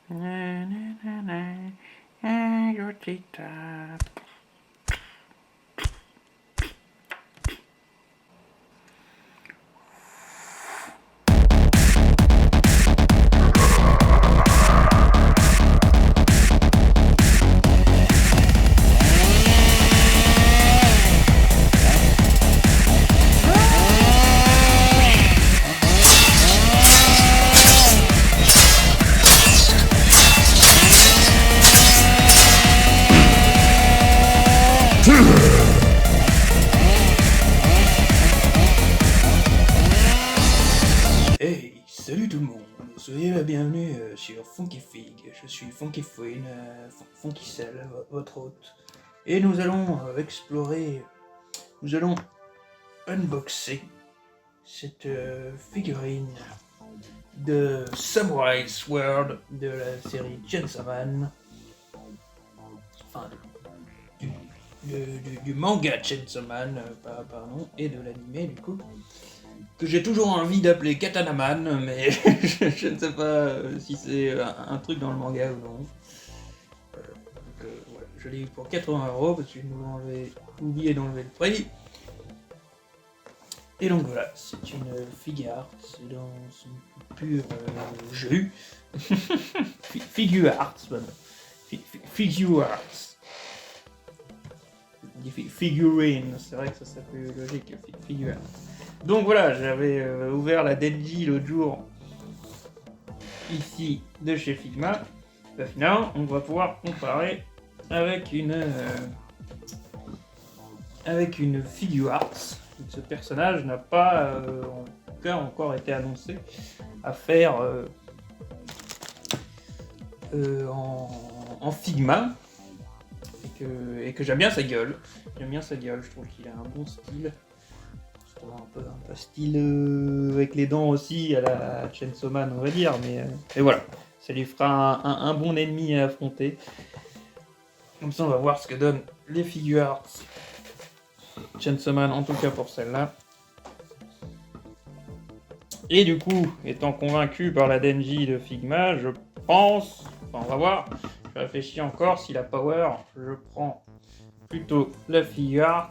Na, na, na, na. Gotita. Hey, salut tout le monde, soyez la bienvenue sur Funky Fig. Je suis Funky Fouine, Funky Cell, votre hôte. Et nous allons explorer, nous allons unboxer cette figurine de Samurai Sword de la série Chainsaw Man. Enfin, du manga Chainsaw Man, pardon, et de l'anime du coup. Que j'ai toujours envie d'appeler Katanaman, mais je ne sais pas si c'est un truc dans le manga ou non. Voilà, je l'ai eu pour 80€ parce que nous avons oublié d'enlever le prix. Et donc voilà, c'est une figure art, c'est dans son pur jus. Figure art, voilà. Figure art. Figurine, c'est vrai que ça serait plus logique, figure art. Donc voilà, j'avais ouvert la Denji l'autre jour, ici, de chez Figma. Bah, finalement, on va pouvoir comparer avec une figure art. Ce personnage n'a pas, en tout cas, encore été annoncé à faire en Figma. Et que j'aime bien sa gueule. J'aime bien sa gueule, je trouve qu'il a un bon style. Un peu style avec les dents aussi à la Chainsaw Man, on va dire, mais voilà, ça lui fera un bon ennemi à affronter. Comme ça, on va voir ce que donnent les figure arts Chainsaw Man, en tout cas pour celle-là. Et du coup, étant convaincu par la Denji de Figma, je pense, enfin on va voir, je réfléchis encore, si la power, je prends plutôt la figure arts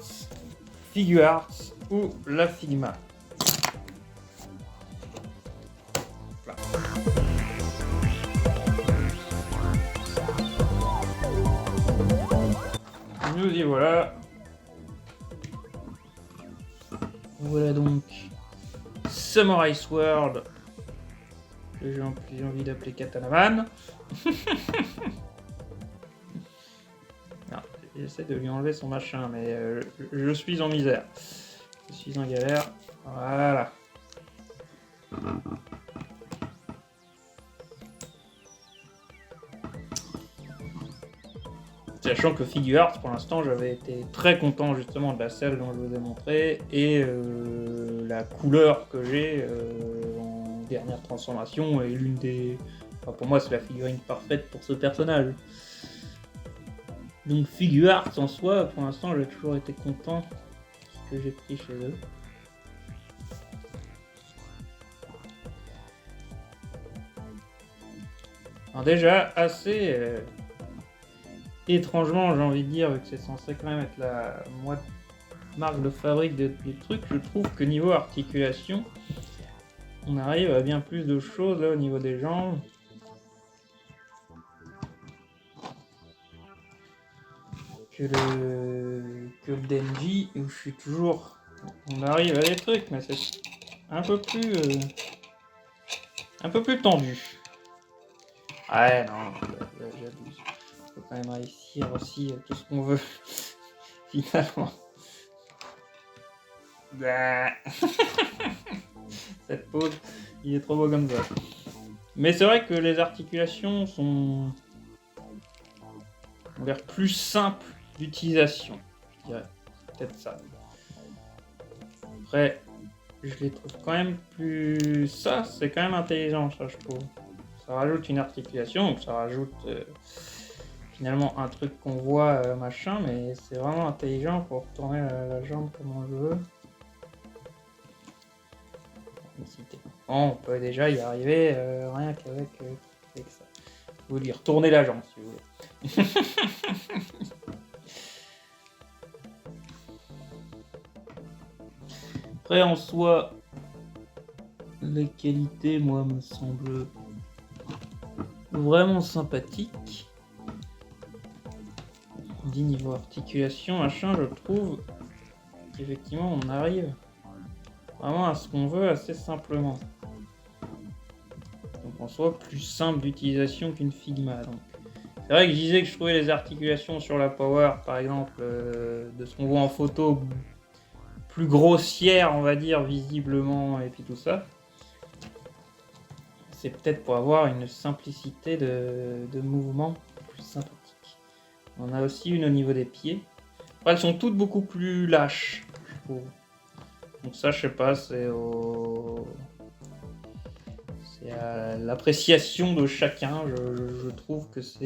ou la Figma. Voilà. Nous y voilà. Voilà donc Samurai Sword, que j'ai envie d'appeler Katanaman. J'essaie de lui enlever son machin, mais je suis en misère. Je suis en galère. Voilà. Sachant que Figure Art, pour l'instant, j'avais été très content justement de la selle dont je vous ai montré et la couleur que j'ai en dernière transformation est l'une des... Enfin, pour moi, c'est la figurine parfaite pour ce personnage. Donc Figure Art en soi, pour l'instant, j'ai toujours été content de ce que j'ai pris chez eux. Alors déjà, assez... étrangement, j'ai envie de dire, vu que c'est censé quand même être la marque de fabrique du truc, je trouve que niveau articulation, on arrive à bien plus de choses là au niveau des jambes. Que le Denji, où je suis toujours... On arrive à des trucs, mais c'est un peu plus tendu. Ouais, non, j'abuse. On peut quand même réussir aussi tout ce qu'on veut, finalement. Cette pose, il est trop beau comme ça. Mais c'est vrai que les articulations ont l'air plus simples d'utilisation, je dirais. Peut-être ça. Après, je les trouve quand même plus... Ça, c'est quand même intelligent, ça, je trouve. Ça rajoute une articulation, donc ça rajoute finalement un truc qu'on voit, machin, mais c'est vraiment intelligent pour tourner la jambe comme on le veut. On peut déjà y arriver rien qu'avec ça. vous lui retournez la jambe si vous voulez. Après, en soi, les qualités, moi, me semblent vraiment sympathiques. On dit niveau articulation, machin, je trouve qu'effectivement, on arrive vraiment à ce qu'on veut assez simplement. Donc, en soi, plus simple d'utilisation qu'une Figma. Donc, c'est vrai que je disais que je trouvais les articulations sur la Power, par exemple, de ce qu'on voit en photo, plus grossières, on va dire, visiblement, et puis tout ça. C'est peut-être pour avoir une simplicité de mouvement plus sympathique. On a aussi une au niveau des pieds. Après, elles sont toutes beaucoup plus lâches, je trouve. Donc ça, je sais pas, c'est à l'appréciation de chacun. Je trouve que ça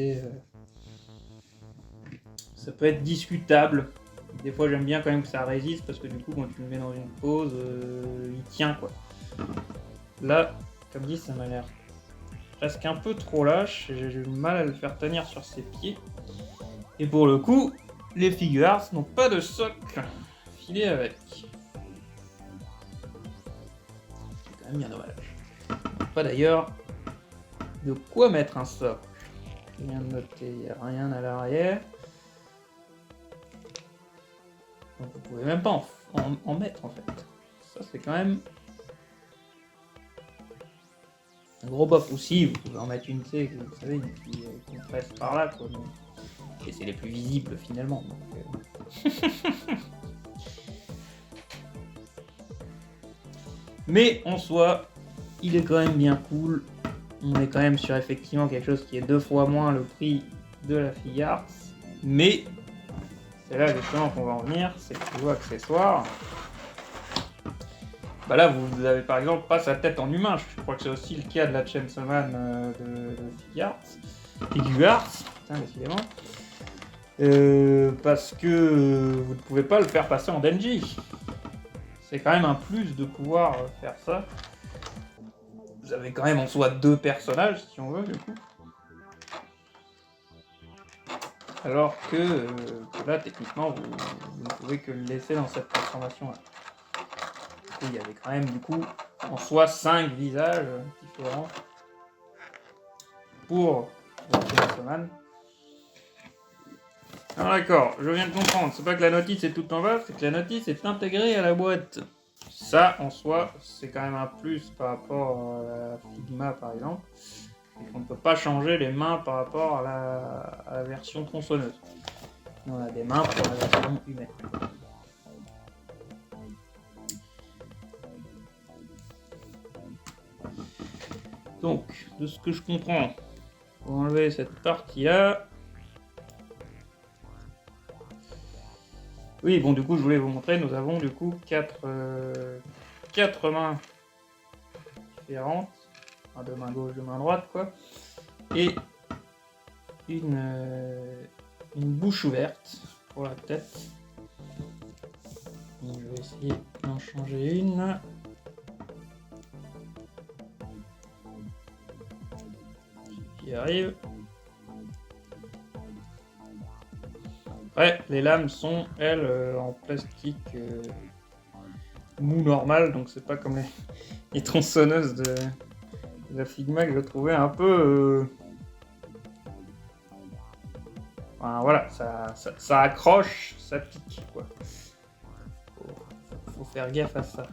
peut être discutable. Des fois, j'aime bien quand même que ça résiste, parce que du coup, quand tu le mets dans une pose, il tient, quoi. Là, comme dit, ça m'a l'air presque un peu trop lâche, et j'ai du mal à le faire tenir sur ses pieds. Et pour le coup, les Figure Arts n'ont pas de socle filé avec. C'est quand même bien dommage. Pas d'ailleurs de quoi mettre un socle. Je viens de noter, il n'y a rien à l'arrière. Donc vous pouvez même pas en mettre en fait. Ça c'est quand même un gros bof. Ou si, vous pouvez en mettre une, vous savez, qui compresse par là, quoi. Et c'est les plus visibles finalement. Donc, Mais en soi, il est quand même bien cool. On est quand même sur effectivement quelque chose qui est 2 fois moins le prix de la Figure Arts. Mais c'est là justement qu'on va en venir, c'est que niveau accessoires. Bah là, vous avez par exemple pas sa tête en humain. Je crois que c'est aussi le cas de la Chainsaw Man de Figure Arts. Putain, décidément. Parce que vous ne pouvez pas le faire passer en Denji. C'est quand même un plus de pouvoir faire ça. Vous avez quand même en soi 2 personnages, si on veut, du coup. Alors que là, techniquement, vous ne pouvez que le laisser dans cette transformation-là. Du coup, il y avait quand même, du coup, en soi, 5 visages différents pour le Chainsaw Man. Alors d'accord, je viens de comprendre. C'est pas que la notice est tout en bas, c'est que la notice est intégrée à la boîte. Ça, en soi, c'est quand même un plus par rapport à la Figma, par exemple. Et qu'on ne peut pas changer les mains par rapport à la version tronçonneuse. On a des mains pour la version humaine. Donc, de ce que je comprends, pour enlever cette partie-là... Oui, bon, du coup, je voulais vous montrer, nous avons du coup 4 mains différentes. Enfin, 2 mains gauche, 2 mains droite, quoi. Et une bouche ouverte pour la tête. Donc, je vais essayer d'en changer une. J'y arrive. Ouais, les lames sont, elles, en plastique mou normal, donc c'est pas comme les tronçonneuses de la Figma que je trouvais un peu... Enfin, voilà, ça accroche, ça pique, quoi. Faut faire gaffe à ça.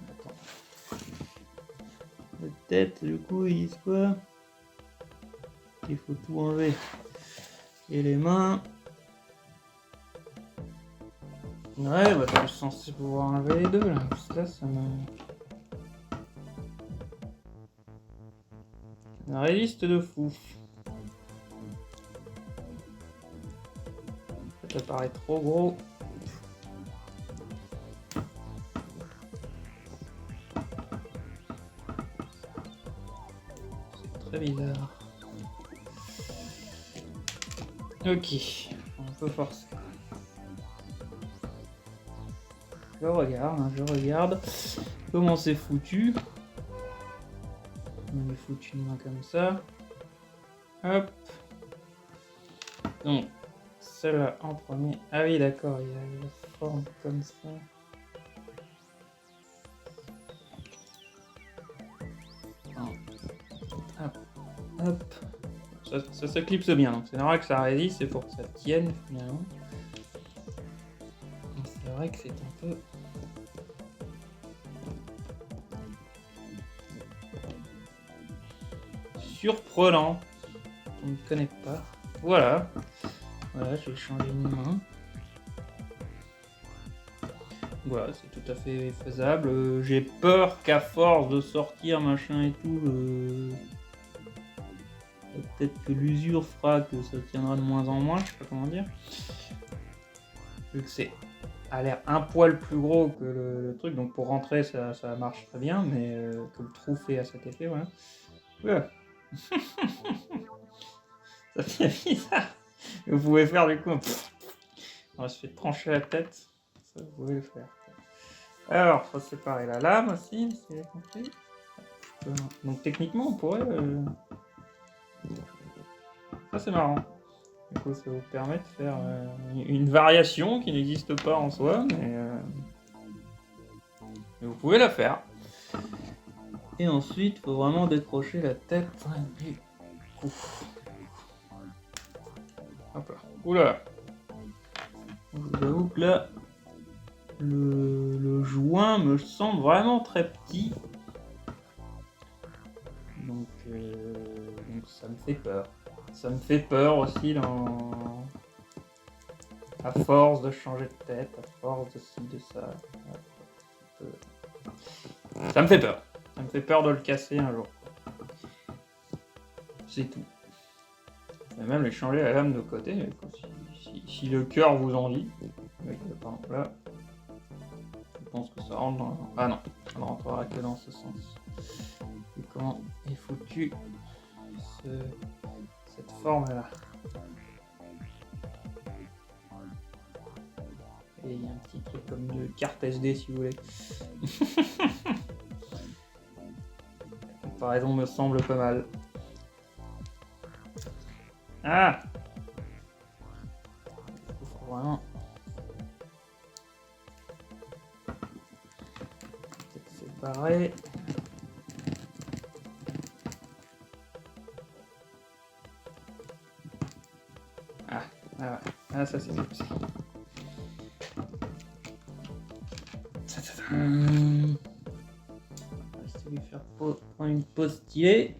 Attends. La tête, du coup, ils disent quoi ? Il faut tout enlever. Et les mains. Ouais, bah je suis censé pouvoir enlever les 2 là. Parce que là, ça me résiste de fou. Ça paraît trop gros. C'est très bizarre. Ok, on peut forcer. Je regarde comment c'est foutu. On lui fout une main comme ça. Hop. Donc, celle-là en premier. Ah oui, d'accord, il y a la forme comme ça. Hop, hop. Ça s'éclipse bien, donc c'est normal que ça résiste, c'est pour que ça tienne finalement. C'est vrai que c'est un peu... surprenant. On ne connaît pas. Voilà. Voilà, je vais changer une main. Voilà, c'est tout à fait faisable. J'ai peur qu'à force de sortir machin et tout, peut-être que l'usure fera que ça tiendra de moins en moins, je sais pas comment dire. Vu que c'est a l'air un poil plus gros que le truc, donc pour rentrer ça marche très bien, mais que le trou fait à cet effet, voilà. Voilà. Ça fait bizarre. Vous pouvez faire du coup on se fait trancher la tête. Ça, vous pouvez le faire. Alors, faut séparer la lame aussi, si j'ai compris. Donc techniquement, on pourrait... Ça, c'est marrant. Du coup, ça vous permet de faire une variation qui n'existe pas en soi, mais vous pouvez la faire. Et ensuite, il faut vraiment décrocher la tête du cou. Hop là. Oula. Je vous avoue que là, le joint me semble vraiment très petit. Donc ça me fait peur. Ça me fait peur aussi à force de changer de tête, à force de ci, de ça. Ça me fait peur. Ça me fait peur de le casser un jour. C'est tout. Je vais même les changer la lame de côté, si le cœur vous en dit. Pardon, là. Je pense que ça rentre dans... Ah non, ça ne rentrera que dans ce sens. Et comment est foutu cette forme-là. Et il y a un petit truc comme une carte SD si vous voulez. La comparaison me semble pas mal. Ah! Il faut vraiment... peut-être séparer. Ah, ça c'est mieux aussi. On va essayer de lui faire prendre une pause stylée.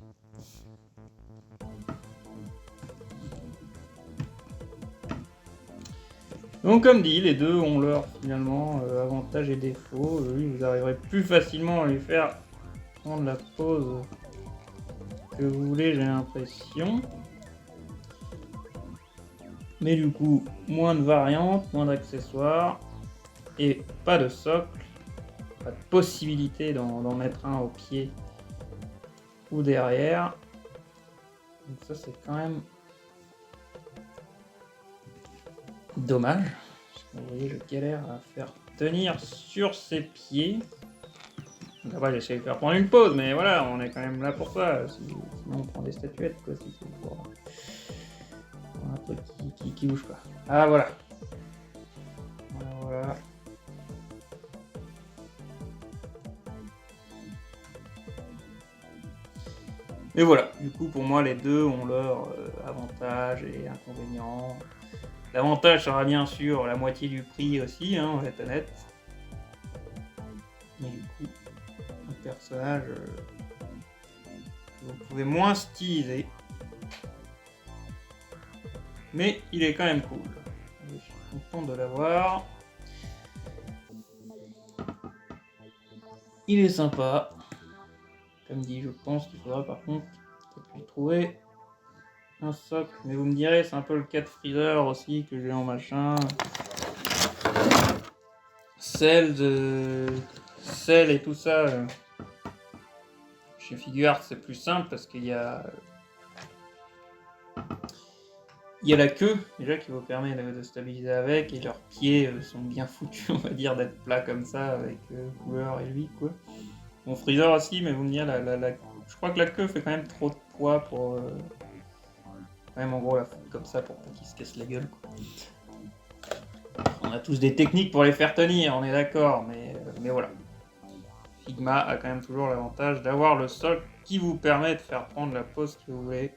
Donc comme dit, les deux ont leur finalement avantages et défauts. Lui, vous arriverez plus facilement à lui faire prendre la pause que vous voulez, j'ai l'impression. Mais du coup, moins de variantes, moins d'accessoires et pas de socle, pas de possibilité d'en mettre un au pied ou derrière. Donc ça c'est quand même dommage. Parce que vous voyez, je galère à faire tenir sur ses pieds. Donc après j'essaie de faire prendre une pause, mais voilà, on est quand même là pour ça. Sinon on prend des statuettes quoi, si c'est pour un truc qui bouge pas. Ah voilà. Voilà. Et voilà, du coup pour moi les deux ont leurs avantages et inconvénients. L'avantage sera bien sûr la moitié du prix aussi, hein, on va être honnête. Mais du coup, un personnage que vous pouvez moins styliser. Mais il est quand même cool. Je suis content de l'avoir. Il est sympa. Comme dit, je pense qu'il faudra par contre peut-être lui trouver un socle. Mais vous me direz, c'est un peu le cas de Freezer aussi que j'ai en machin. Celle et tout ça. Chez Figuarts, c'est plus simple parce qu'il y a la queue déjà qui vous permet de stabiliser avec, et leurs pieds sont bien foutus, on va dire, d'être plats comme ça avec couleur et lui quoi. Bon, Freezer aussi, mais vous me direz Je crois que la queue fait quand même trop de poids pour... Quand même, en gros, la foutre comme ça pour pas qu'il se casse la gueule, quoi. On a tous des techniques pour les faire tenir, on est d'accord, mais voilà. Figma a quand même toujours l'avantage d'avoir le socle qui vous permet de faire prendre la pose que vous voulez.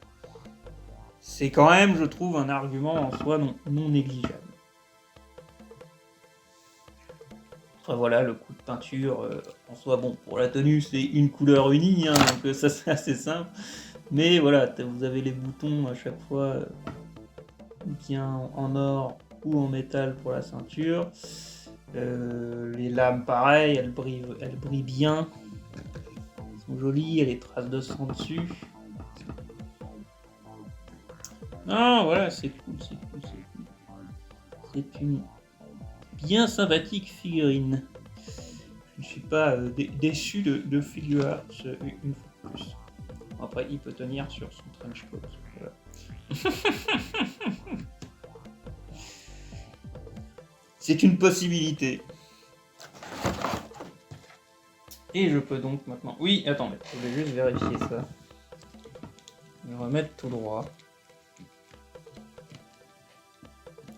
C'est quand même, je trouve, un argument en soi non négligeable. Après voilà, le coup de peinture, en soi, bon, pour la tenue, c'est une couleur unie, hein, donc ça c'est assez simple. Mais voilà, vous avez les boutons à chaque fois bien en or ou en métal pour la ceinture. Les lames, pareil, elles brillent bien. Elles sont jolies, il y a les traces de sang dessus. Ah, voilà, c'est cool. C'est une bien sympathique figurine. Je ne suis pas déçu de Figure Arts une fois de plus. Après, il peut tenir sur son trench coat. Voilà. C'est une possibilité. Et je peux donc maintenant... Oui, attendez, je vais juste vérifier ça. Je vais remettre tout droit.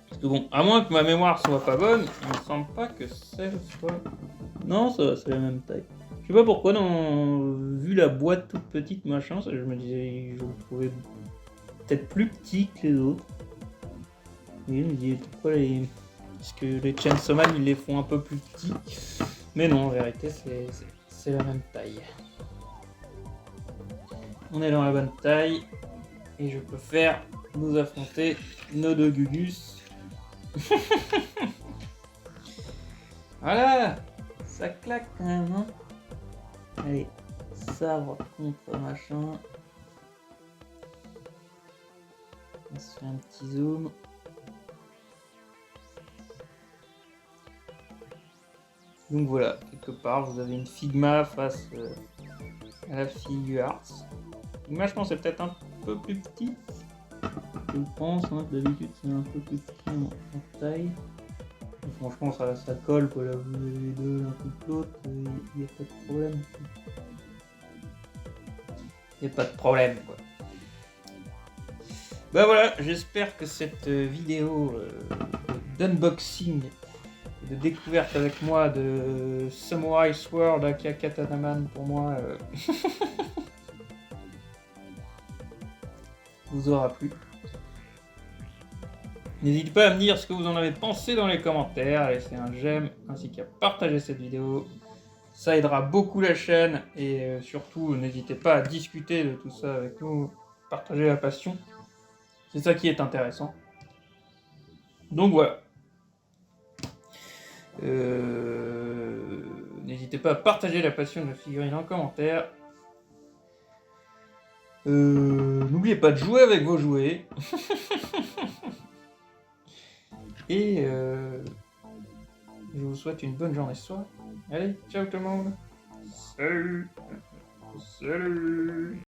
Parce que bon, à moins que ma mémoire soit pas bonne, il me semble pas que celle soit... Non, ça va, c'est la même taille. Je sais pas pourquoi, vu la boîte toute petite, machin, je me disais, je le trouvais peut-être plus petit que les autres. Et je me disais, pourquoi les... Parce que les Chainsaw Man, ils les font un peu plus petits. Mais non, en vérité, c'est la même taille. On est dans la bonne taille. Et je peux faire nous affronter nos deux Gugus. Voilà, ça claque quand même, hein. Allez, sabre contre machin. On se fait un petit zoom. Donc voilà, quelque part, vous avez une Figma face à la Figure Arts. Figma, je pense, c'est peut-être un peu plus petit. Je pense, hein, d'habitude, c'est un peu plus petit en taille. Et franchement, ça colle, quoi. Là, vous avez les deux l'un contre l'autre, il n'y a pas de problème. Il n'y a pas de problème, quoi. Bah voilà, j'espère que cette vidéo d'unboxing, de découverte avec moi de Samurai Sword aka Katanaman pour moi vous aura plu. N'hésitez pas à me dire ce que vous en avez pensé dans les commentaires, à laisser un j'aime ainsi qu'à partager cette vidéo. Ça aidera beaucoup la chaîne et surtout n'hésitez pas à discuter de tout ça avec nous, partager la passion. C'est ça qui est intéressant. Donc voilà. N'hésitez pas à partager la passion de la figurine en commentaire. N'oubliez pas de jouer avec vos jouets. Et je vous souhaite une bonne journée ce soir. Allez, ciao tout le monde. Salut. Salut.